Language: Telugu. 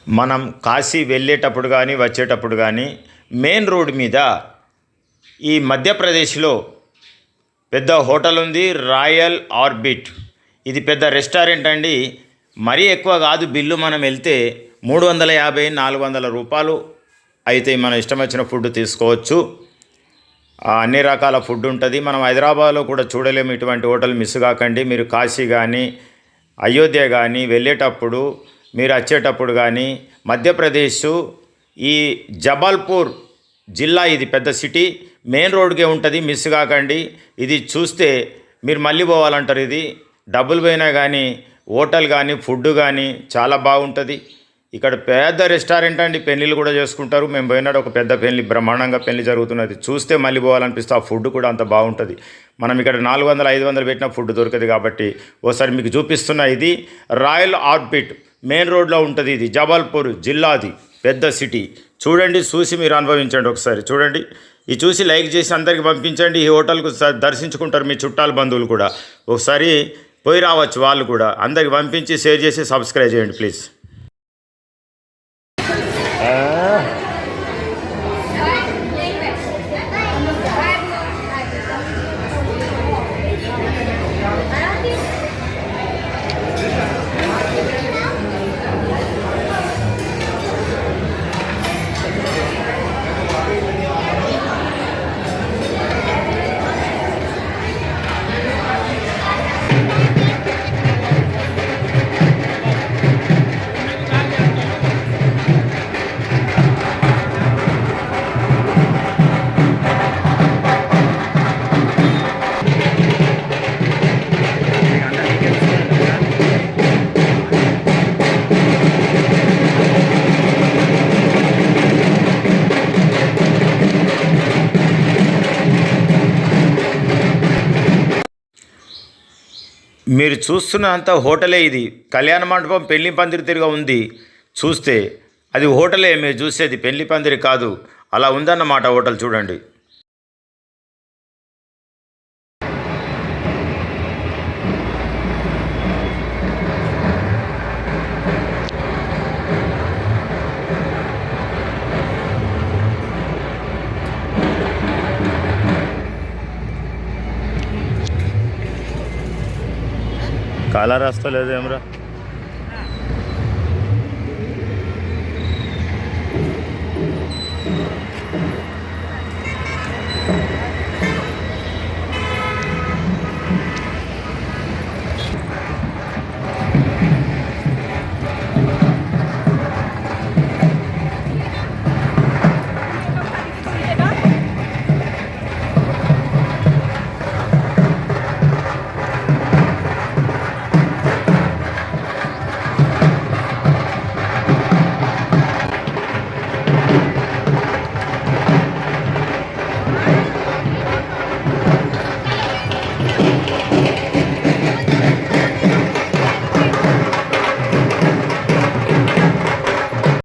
మనం కాశీ వెళ్ళేటప్పుడు కానీ వచ్చేటప్పుడు కానీ మెయిన్ రోడ్ మీద ఈ మధ్యప్రదేశ్లో పెద్ద హోటల్ ఉంది, రాయల్ ఆర్బిట్. ఇది పెద్ద రెస్టారెంట్ అండి. మరీ ఎక్కువ కాదు బిల్లు. మనం వెళ్తే 350 400 రూపాయలు అయితే మన ఇష్టం వచ్చిన ఫుడ్ తీసుకోవచ్చు. అన్ని రకాల ఫుడ్ ఉంటుంది. మనం హైదరాబాద్లో కూడా చూడలేము ఇటువంటి హోటల్. మిస్ కాకండి. మీరు కాశీ కానీ అయోధ్య కానీ వెళ్ళేటప్పుడు, మీరు వచ్చేటప్పుడు కానీ మధ్యప్రదేశ్ ఈ జబల్పూర్ జిల్లా, ఇది పెద్ద సిటీ, మెయిన్ రోడ్కే ఉంటుంది. మిస్ కాకండి. ఇది చూస్తే మీరు మళ్ళీ పోవాలంటారు. ఇది డబ్బులు పోయినా కానీ హోటల్ కానీ ఫుడ్ కానీ చాలా బాగుంటుంది. ఇక్కడ పెద్ద రెస్టారెంట్ అండి. పెళ్ళిళ్ళు కూడా చేసుకుంటారు. మేము పోయినాడు ఒక పెద్ద పెళ్ళి, బ్రహ్మాండంగా పెళ్లి జరుగుతున్నది. చూస్తే మళ్ళీ పోవాలనిపిస్తే ఆ ఫుడ్ కూడా అంత బాగుంటుంది. మనం ఇక్కడ 400 500 పెట్టిన ఫుడ్ దొరకదు. కాబట్టి ఓసారి మీకు చూపిస్తున్న ఇది రాయల్ ఆర్బిట్ మెయిన్ రోడ్లో ఉంటుంది. ఇది జబల్పూర్ జిల్లాది పెద్ద సిటీ. చూడండి, చూసి మీరు అనుభవించండి. ఒకసారి చూడండి, ఇది చూసి లైక్ చేసి అందరికి పంపించండి. ఈ హోటల్కు దర్శించుకుంటారు మీ చుట్టాల బంధువులు కూడా. ఒకసారి పోయి రావచ్చు వాళ్ళు కూడా. అందరికి పంపించి షేర్ చేసి సబ్స్క్రైబ్ చేయండి ప్లీజ్. మీరు చూస్తున్నంత హోటలే ఇది. కళ్యాణ మండపం పెళ్లి పందిరి తిరిగా ఉంది. చూస్తే అది హోటలే. మీరు చూసేది పెళ్లి పందిరి కాదు. అలా ఉందన్నమాట హోటల్. చూడండి. కాలా రాస్తా లేదేమరా.